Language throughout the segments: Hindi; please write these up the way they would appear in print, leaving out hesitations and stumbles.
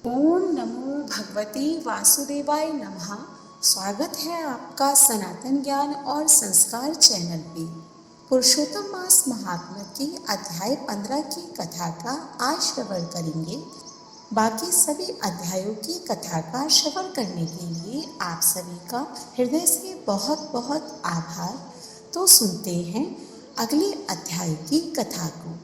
ओम नमो भगवते वासुदेवाय नमः। स्वागत है आपका सनातन ज्ञान और संस्कार चैनल पे। पुरुषोत्तम मास महात्म्य की अध्याय 15 की कथा का आज श्रवण करेंगे। बाकी सभी अध्यायों की कथा का श्रवण करने के लिए आप सभी का हृदय से बहुत बहुत आभार। तो सुनते हैं अगले अध्याय की कथा को।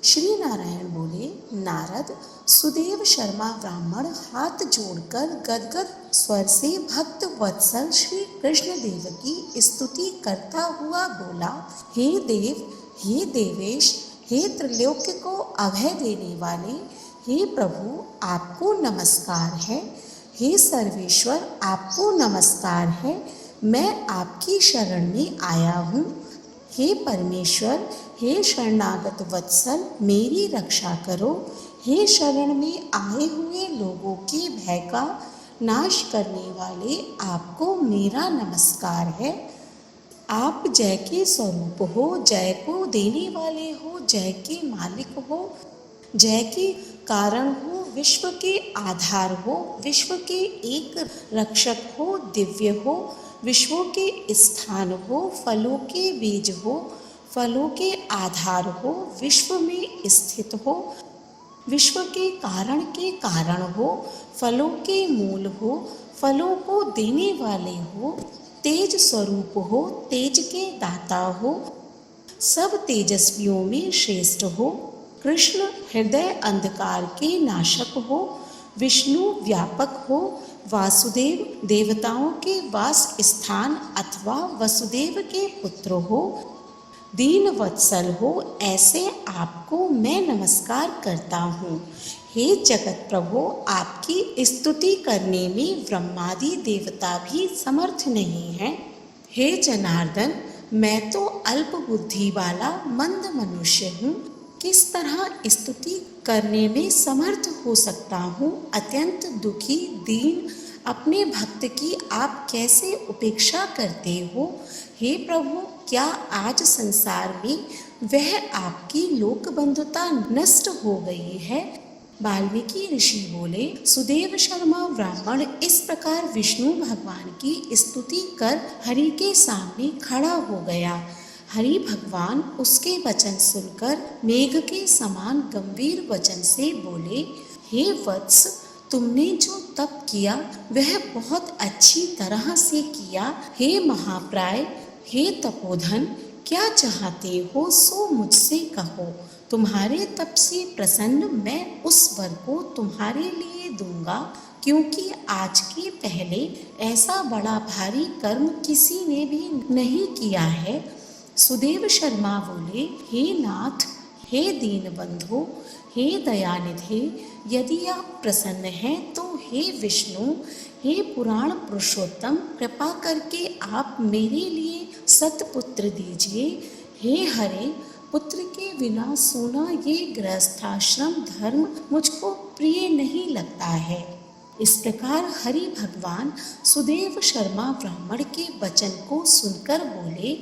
श्री नारायण बोले, नारद सुदेव शर्मा ब्राह्मण हाथ जोड़कर गदगद स्वर से भक्त वत्सल श्री कृष्ण देव की स्तुति करता हुआ बोला, हे देव, हे देवेश, हे त्रिलोक्य को अभय देने वाले, हे प्रभु, आपको नमस्कार है। हे सर्वेश्वर, आपको नमस्कार है। मैं आपकी शरण में आया हूँ। हे परमेश्वर, हे शरणागत वत्सल, मेरी रक्षा करो। हे शरण में आए हुए लोगों के भय का नाश करने वाले, आपको मेरा नमस्कार है। आप जय के स्वरूप हो, जय को देने वाले हो, जय के मालिक हो, जय के कारण हो, विश्व के आधार हो, विश्व के एक रक्षक हो, दिव्य हो, विश्वों के स्थान हो, फलों के बीज हो, फलों के आधार हो, विश्व में स्थित हो, विश्व के कारण हो, फलों के मूल हो, फलों को देने वाले हो, तेज स्वरूप हो, तेज के दाता हो, सब तेजस्वियों में श्रेष्ठ हो, कृष्ण हृदय अंधकार के नाशक हो, विष्णु व्यापक हो, वासुदेव देवताओं के वास स्थान अथवा वसुदेव के पुत्र हो, दीन वत्सल हो, ऐसे आपको मैं नमस्कार करता हूँ। हे जगत प्रभु, आपकी स्तुति करने में ब्रह्मादि देवता भी समर्थ नहीं है। हे जनार्दन, मैं तो अल्प बुद्धि वाला मंद मनुष्य हूँ, किस तरह स्तुति करने में समर्थ हो सकता हूँ। अत्यंत दुखी दीन अपने भक्त की आप कैसे उपेक्षा करते हो। हे प्रभु, क्या आज संसार में वह आपकी लोक बंधुता नष्ट हो गई है। वाल्मीकि ऋषि बोले, सुदेव शर्मा ब्राह्मण इस प्रकार विष्णु भगवान की स्तुति कर हरि के सामने खड़ा हो गया। हरि भगवान उसके वचन सुनकर मेघ के समान गंभीर वचन से बोले, हे वत्स, तुमने जो तप किया वह बहुत अच्छी तरह से किया। हे महाप्राय, हे तपोधन, क्या चाहते हो सो मुझसे कहो। तुम्हारे तप से प्रसन्न मैं उस वर को तुम्हारे लिए दूंगा, क्योंकि आज के पहले ऐसा बड़ा भारी कर्म किसी ने भी नहीं किया है। सुदेव शर्मा बोले, हे नाथ, हे दीन बंधु, हे दयानिधे, यदि आप प्रसन्न हैं तो हे विष्णु, हे पुराण पुरुषोत्तम, कृपा करके आप मेरे लिए सतपुत्र दीजिए। हे हरे, पुत्र के बिना सोना ये गृहस्थाश्रम धर्म मुझको प्रिय नहीं लगता है। इस प्रकार हरि भगवान सुदेव शर्मा ब्राह्मण के वचन को सुनकर बोले,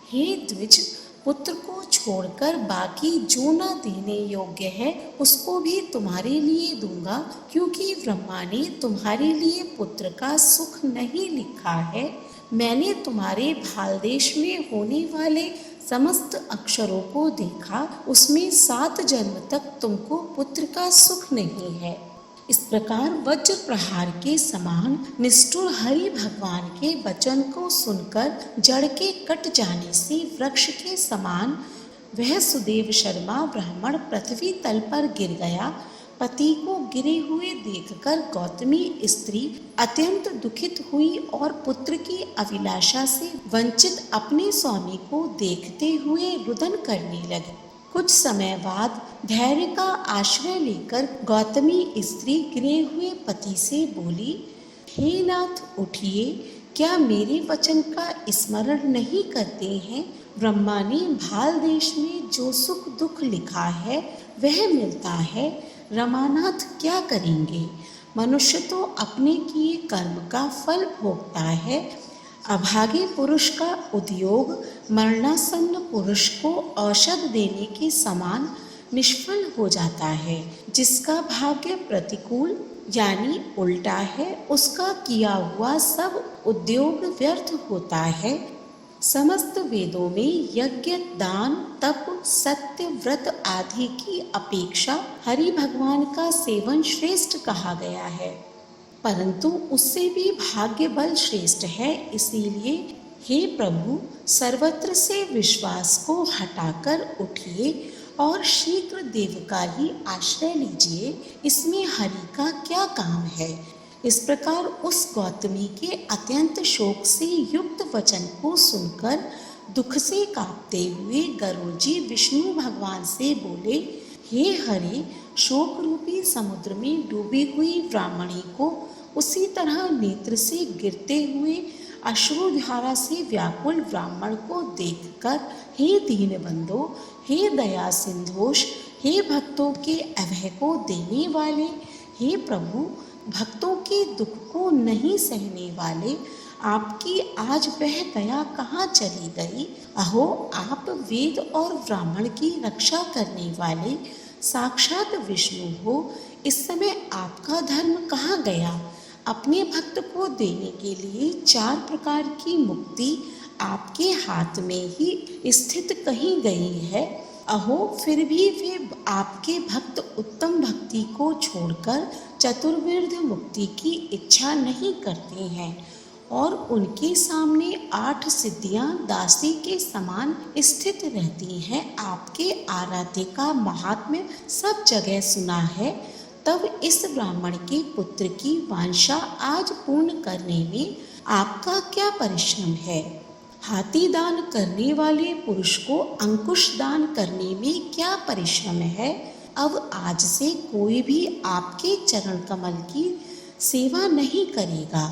हे द्विज, पुत्र को छोड़कर बाकी जो न देने योग्य है उसको भी तुम्हारे लिए दूंगा, क्योंकि ब्रह्मा ने तुम्हारे लिए पुत्र का सुख नहीं लिखा है। मैंने तुम्हारे भाल देश में होने वाले समस्त अक्षरों को देखा, उसमें 7 जन्म तक तुमको पुत्र का सुख नहीं है। इस प्रकार वज्र प्रहार के समान निष्ठुर हरि भगवान के वचन को सुनकर जड़ के कट जाने से वृक्ष के समान वह सुदेव शर्मा ब्राह्मण पृथ्वी तल पर गिर गया। पति को गिरे हुए देखकर गौतमी स्त्री अत्यंत दुखित हुई और पुत्र की अभिलाषा से वंचित अपने स्वामी को देखते हुए रुदन करने लगी। कुछ समय बाद धैर्य का आश्रय लेकर गौतमी स्त्री गिरे हुए पति से बोली, हे नाथ, उठिए, क्या मेरे वचन का स्मरण नहीं करते हैं। ब्रह्मा ने भाल देश में जो सुख दुख लिखा है वह मिलता है। रमानाथ क्या करेंगे। मनुष्य तो अपने किए कर्म का फल भोगता है। अभागे पुरुष का उद्योग मरणासन्न पुरुष को औषध देने के समान निष्फल हो जाता है। जिसका भाग्य प्रतिकूल यानी उल्टा है, उसका किया हुआ सब उद्योग व्यर्थ होता है। समस्त वेदों में यज्ञ, दान, तप, सत्य, व्रत आदि की अपेक्षा हरि भगवान का सेवन श्रेष्ठ कहा गया है, परंतु उससे भी भाग्य बल श्रेष्ठ है। इसीलिए हे प्रभु, सर्वत्र से विश्वास को हटाकर उठिए और शीघ्र देव का ही आश्रय लीजिए। इसमें हरि का क्या काम है। इस प्रकार उस गौतमी के अत्यंत शोक से युक्त वचन को सुनकर दुख से कांपते हुए गरुड़ जी विष्णु भगवान से बोले, हे हरि, शोक रूपी समुद्र में डूबी हुई ब्राह्मणी को उसी तरह नेत्र से गिरते हुए अश्रुधारा से व्याकुल ब्राह्मण को देखकर, हे दीनबंधो, हे दया सिंधोष, हे भक्तों के अभय को देने वाले, हे प्रभु, भक्तों के दुख को नहीं सहने वाले, आपकी आज वह दया कहाँ चली गई। अहो, आप वेद और ब्राह्मण की रक्षा करने वाले साक्षात विष्णु हो, इस समय आपका धर्म कहाँ गया। अपने भक्त को देने के लिए 4 प्रकार की मुक्ति आपके हाथ में ही स्थित कहीं गई है। अहो, फिर भी वे आपके भक्त उत्तम भक्ति को छोड़कर चतुर्विध मुक्ति की इच्छा नहीं करते हैं और उनके सामने 8 सिद्धियां दासी के समान स्थित रहती हैं। आपके आराध्य का महात्म्य सब जगह सुना है, तब इस ब्राह्मण के पुत्र की वांछा आज पूर्ण करने में आपका क्या परिश्रम है। हाथी दान करने वाले पुरुष को अंकुश दान करने में क्या परिश्रम है। अब आज से कोई भी आपके चरण कमल की सेवा नहीं करेगा।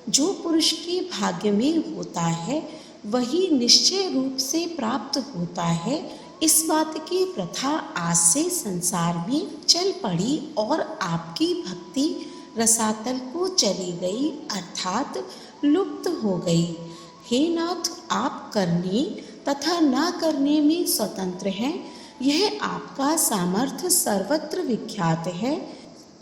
जो पुरुष के भाग्य में होता है वही निश्चय रूप से प्राप्त होता है। इस बात की प्रथा आज से संसार में चल पड़ी और आपकी भक्ति रसातल को चली गई, अर्थात लुप्त हो गई। हे नाथ, आप करने तथा ना करने में स्वतंत्र हैं। यह आपका सामर्थ्य सर्वत्र विख्यात है।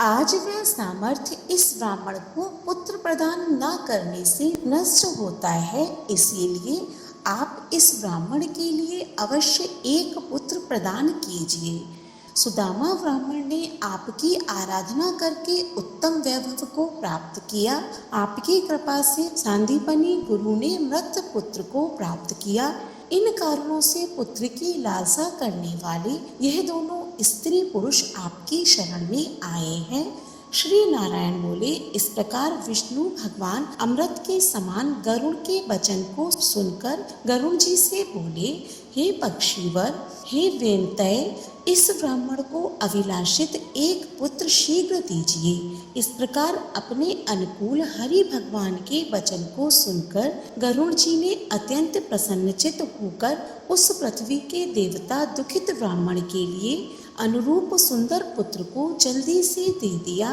आज वह सामर्थ्य इस ब्राह्मण को पुत्र प्रदान न करने से नष्ट होता है। इसीलिए आप इस ब्राह्मण के लिए अवश्य एक पुत्र प्रदान कीजिए। सुदामा ब्राह्मण ने आपकी आराधना करके उत्तम वैभव को प्राप्त किया। आपकी कृपा से सांदीपनी गुरु ने मृत पुत्र को प्राप्त किया। इन कारणों से पुत्र की लालसा करने वाले यह दोनों स्त्री पुरुष आपकी शरण में आए हैं। श्री नारायण बोले। इस प्रकार विष्णु भगवान अमृत के समान गरुड़ के वचन को सुनकर गरुड़ जी से बोले, हे पक्षीवर, हे वेनतय, इस ब्राह्मण को अभिलाषित एक पुत्र शीघ्र दीजिए। इस प्रकार अपने अनुकूल हरि भगवान के वचन को सुनकर गरुड़ जी ने अत्यंत प्रसन्नचित होकर उस पृथ्वी के देवता दुखित ब्राह्मण के लिए अनुरूप सुंदर पुत्र को जल्दी से दे दिया।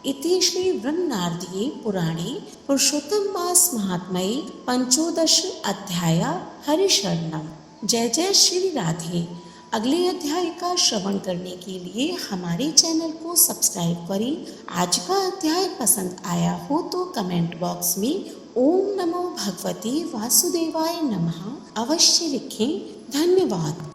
इति श्री बृहन्नारदीये पुराणे पुरुषोत्तम मास महात्म्ये पंचोदश अध्याय हरिशरणम। जय जय श्री राधे। अगले अध्याय का श्रवण करने के लिए हमारे चैनल को सब्सक्राइब करें। आज का अध्याय पसंद आया हो तो कमेंट बॉक्स में ओम नमो भगवते वासुदेवाय नमः अवश्य लिखें। धन्यवाद।